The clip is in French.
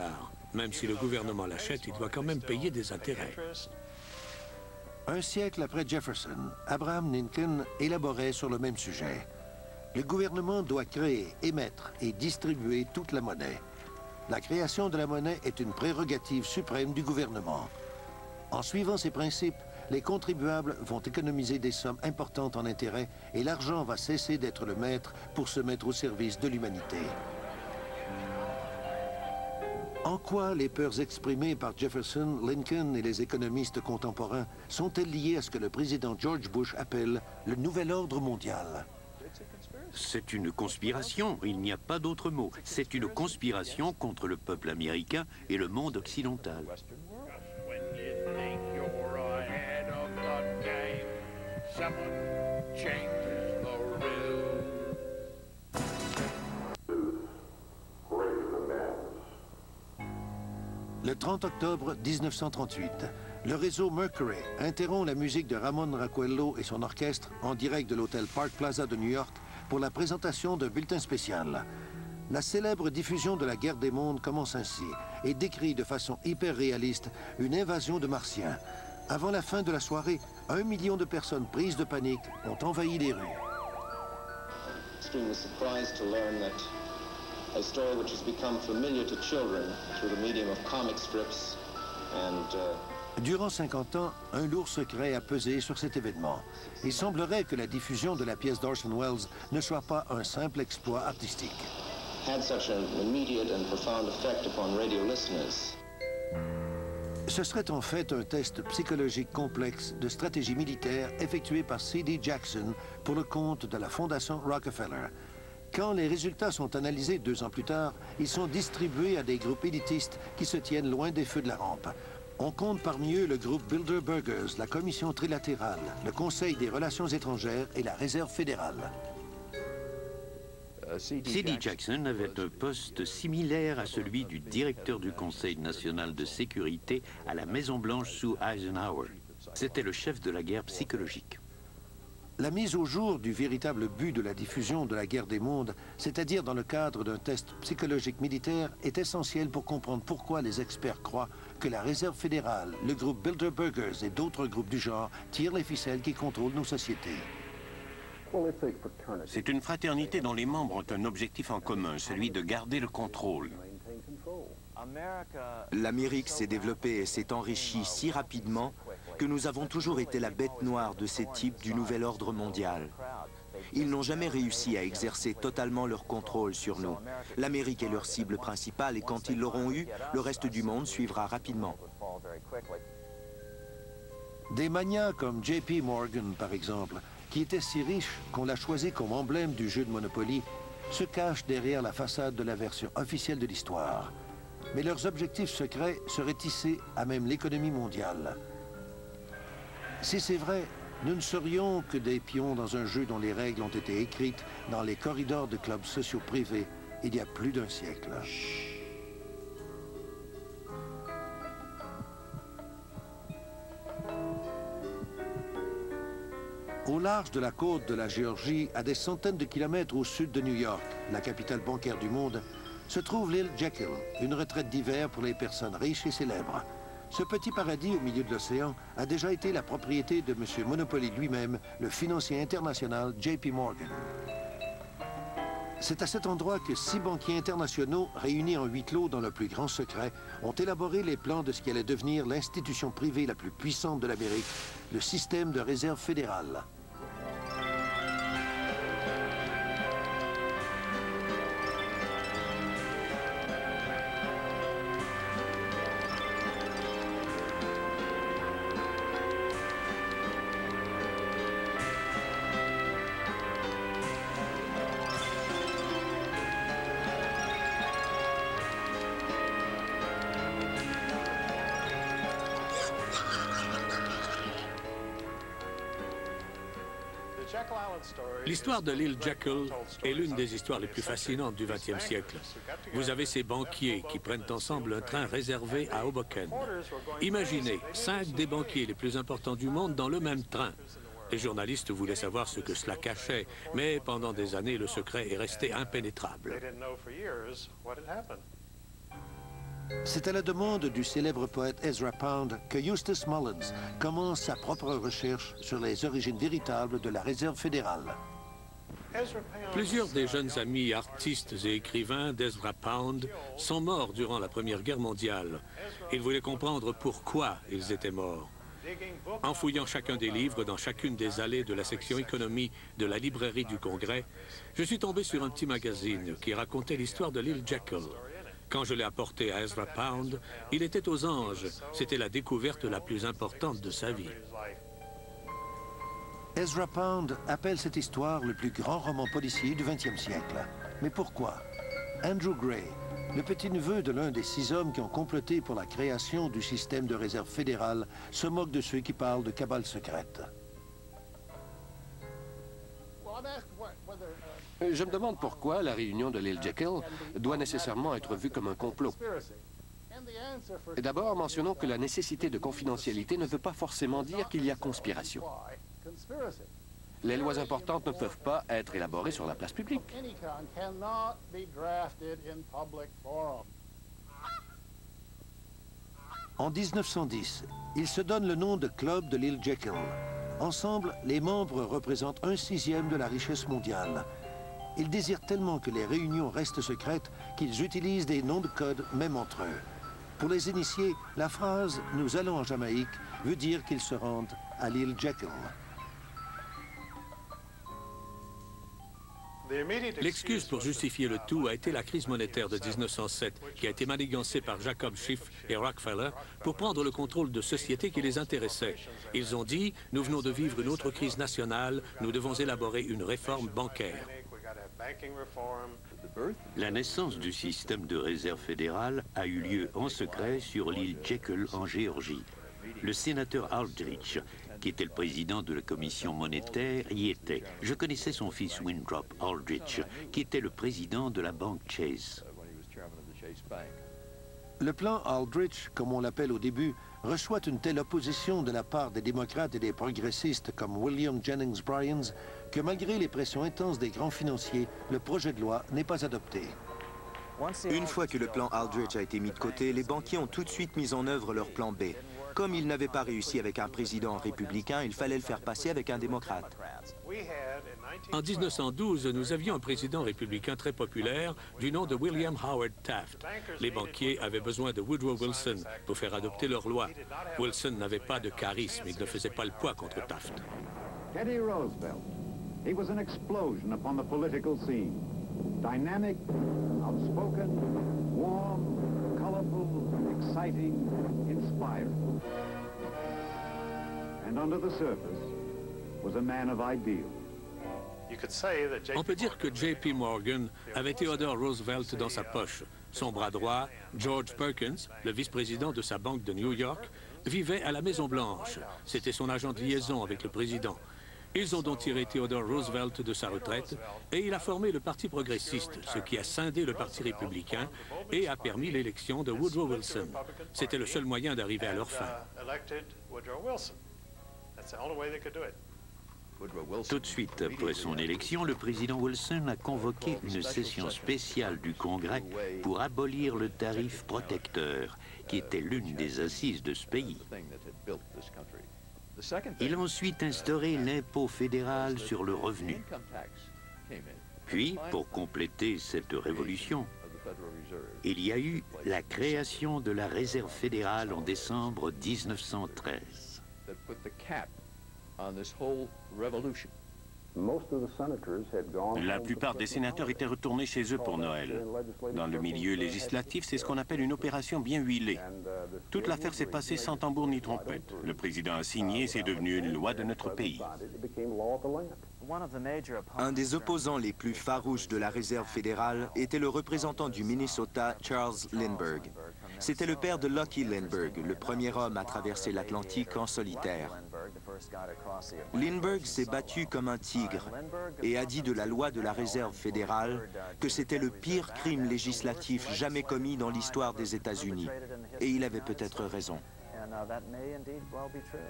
$. Même si le gouvernement l'achète, il doit quand même payer des intérêts. Un siècle après Jefferson, Abraham Lincoln élaborait sur le même sujet. Le gouvernement doit créer, émettre et distribuer toute la monnaie. La création de la monnaie est une prérogative suprême du gouvernement. En suivant ces principes, les contribuables vont économiser des sommes importantes en intérêts et l'argent va cesser d'être le maître pour se mettre au service de l'humanité. En quoi les peurs exprimées par Jefferson, Lincoln et les économistes contemporains sont-elles liées à ce que le président George Bush appelle le nouvel ordre mondial? C'est une conspiration, il n'y a pas d'autre mot. C'est une conspiration contre le peuple américain et le monde occidental. Le 30 octobre 1938, le réseau Mercury interrompt la musique de Ramon Raquello et son orchestre en direct de l'hôtel Park Plaza de New York pour la présentation d'un bulletin spécial. La célèbre diffusion de la guerre des mondes commence ainsi et décrit de façon hyper réaliste une invasion de Martiens. Avant la fin de la soirée, 1 million de personnes prises de panique ont envahi les rues. Extremely surprised to learn that a story which has become familiar to children through the medium of comic strips and Durant 50 ans, un lourd secret a pesé sur cet événement. Il semblerait que la diffusion de la pièce d'Orson Welles ne soit pas un simple exploit artistique. had such an immediate and profound effect upon radio listeners. Ce serait en fait un test psychologique complexe de stratégie militaire effectué par C.D. Jackson pour le compte de la Fondation Rockefeller. Quand les résultats sont analysés 2 ans plus tard, ils sont distribués à des groupes élitistes qui se tiennent loin des feux de la rampe. On compte parmi eux le groupe Bilderbergers, la Commission trilatérale, le Conseil des relations étrangères et la Réserve fédérale. C.D. Jackson avait un poste similaire à celui du directeur du Conseil national de sécurité à la Maison-Blanche sous Eisenhower. C'était le chef de la guerre psychologique. La mise au jour du véritable but de la diffusion de la guerre des mondes, c'est-à-dire dans le cadre d'un test psychologique militaire, est essentielle pour comprendre pourquoi les experts croient que la Réserve fédérale, le groupe Bilderbergers et d'autres groupes du genre tirent les ficelles qui contrôlent nos sociétés. C'est une fraternité dont les membres ont un objectif en commun, celui de garder le contrôle. L'Amérique s'est développée et s'est enrichie si rapidement que nous avons toujours été la bête noire de ces types du nouvel ordre mondial. Ils n'ont jamais réussi à exercer totalement leur contrôle sur nous. L'Amérique est leur cible principale et quand ils l'auront eu, le reste du monde suivra rapidement. Des manias comme J.P. Morgan, par exemple, qui était si riche qu'on l'a choisi comme emblème du jeu de Monopoly, se cachent derrière la façade de la version officielle de l'histoire. Mais leurs objectifs secrets seraient tissés à même l'économie mondiale. Si c'est vrai, nous ne serions que des pions dans un jeu dont les règles ont été écrites dans les corridors de clubs sociaux privés il y a plus d'un siècle. Au large de la côte de la Géorgie, à des centaines de kilomètres au sud de New York, la capitale bancaire du monde, se trouve l'île Jekyll, une retraite d'hiver pour les personnes riches et célèbres. Ce petit paradis au milieu de l'océan a déjà été la propriété de M. Monopoly lui-même, le financier international J.P. Morgan. C'est à cet endroit que 6 banquiers internationaux, réunis en huis clos dans le plus grand secret, ont élaboré les plans de ce qui allait devenir l'institution privée la plus puissante de l'Amérique, le système de réserve fédérale. L'histoire de l'île Jekyll est l'une des histoires les plus fascinantes du XXe siècle. Vous avez ces banquiers qui prennent ensemble un train réservé à Hoboken. Imaginez 5 des banquiers les plus importants du monde dans le même train. Les journalistes voulaient savoir ce que cela cachait, mais pendant des années, le secret est resté impénétrable. C'est à la demande du célèbre poète Ezra Pound que Eustace Mullins commence sa propre recherche sur les origines véritables de la Réserve fédérale. Plusieurs des jeunes amis artistes et écrivains d'Ezra Pound sont morts durant la Première Guerre mondiale. Il voulait comprendre pourquoi ils étaient morts. En fouillant chacun des livres dans chacune des allées de la section économie de la librairie du Congrès, je suis tombé sur un petit magazine qui racontait l'histoire de l'île Jekyll. Quand je l'ai apporté à Ezra Pound, il était aux anges. C'était la découverte la plus importante de sa vie. Ezra Pound appelle cette histoire le plus grand roman policier du XXe siècle. Mais pourquoi? Andrew Gray, le petit-neveu de l'un des 6 hommes qui ont comploté pour la création du système de réserve fédérale, se moque de ceux qui parlent de cabale secrète. Je me demande pourquoi la réunion de l'île Jekyll doit nécessairement être vue comme un complot. D'abord, mentionnons que la nécessité de confidentialité ne veut pas forcément dire qu'il y a conspiration. Les lois importantes ne peuvent pas être élaborées sur la place publique. En 1910, il se donne le nom de Club de l'île Jekyll. Ensemble, les membres représentent 1/6 de la richesse mondiale. Ils désirent tellement que les réunions restent secrètes qu'ils utilisent des noms de code même entre eux. Pour les initiés, la phrase « Nous allons en Jamaïque » veut dire qu'ils se rendent à l'île Jekyll. L'excuse pour justifier le tout a été la crise monétaire de 1907, qui a été manigancée par Jacob Schiff et Rockefeller pour prendre le contrôle de sociétés qui les intéressaient. Ils ont dit « Nous venons de vivre une autre crise nationale, nous devons élaborer une réforme bancaire ». La naissance du système de réserve fédérale a eu lieu en secret sur l'île Jekyll en Géorgie. Le sénateur Aldrich, qui était le président de la commission monétaire, y était. Je connaissais son fils Winthrop Aldrich, qui était le président de la banque Chase. Le plan Aldrich, comme on l'appelle au début, reçoit une telle opposition de la part des démocrates et des progressistes comme William Jennings Bryan que malgré les pressions intenses des grands financiers, le projet de loi n'est pas adopté. Une fois que le plan Aldrich a été mis de côté, les banquiers ont tout de suite mis en œuvre leur plan B. Comme ils n'avaient pas réussi avec un président républicain, il fallait le faire passer avec un démocrate. En 1912, nous avions un président républicain très populaire du nom de William Howard Taft. Les banquiers avaient besoin de Woodrow Wilson pour faire adopter leur loi. Wilson n'avait pas de charisme, il ne faisait pas le poids contre Taft. Teddy Roosevelt. He was an explosion upon the political scene. Dynamic, outspoken, warm, colorful, exciting, inspiring. And under the surface was a man of ideals. On peut dire que J.P. Morgan avait Theodore Roosevelt dans sa poche. Son bras droit, George Perkins, le vice-président de sa banque de New York, vivait à la Maison-Blanche. C'était son agent de liaison avec le président. Ils ont donc tiré Theodore Roosevelt de sa retraite et il a formé le Parti progressiste, ce qui a scindé le Parti républicain et a permis l'élection de Woodrow Wilson. C'était le seul moyen d'arriver à leur fin. Tout de suite après son élection, le président Wilson a convoqué une session spéciale du Congrès pour abolir le tarif protecteur, qui était l'une des assises de ce pays. Il a ensuite instauré l'impôt fédéral sur le revenu. Puis, pour compléter cette révolution, il y a eu la création de la Réserve fédérale en décembre 1913. La plupart des sénateurs étaient retournés chez eux pour Noël. Dans le milieu législatif, c'est ce qu'on appelle une opération bien huilée. Toute l'affaire s'est passée sans tambour ni trompette. Le président a signé et c'est devenu une loi de notre pays. Un des opposants les plus farouches de la Réserve fédérale était le représentant du Minnesota, Charles Lindbergh. C'était le père de Lucky Lindbergh, le premier homme à traverser l'Atlantique en solitaire. Lindbergh s'est battu comme un tigre et a dit de la loi de la Réserve fédérale que c'était le pire crime législatif jamais commis dans l'histoire des États-Unis. Et il avait peut-être raison. And that may indeed well be true.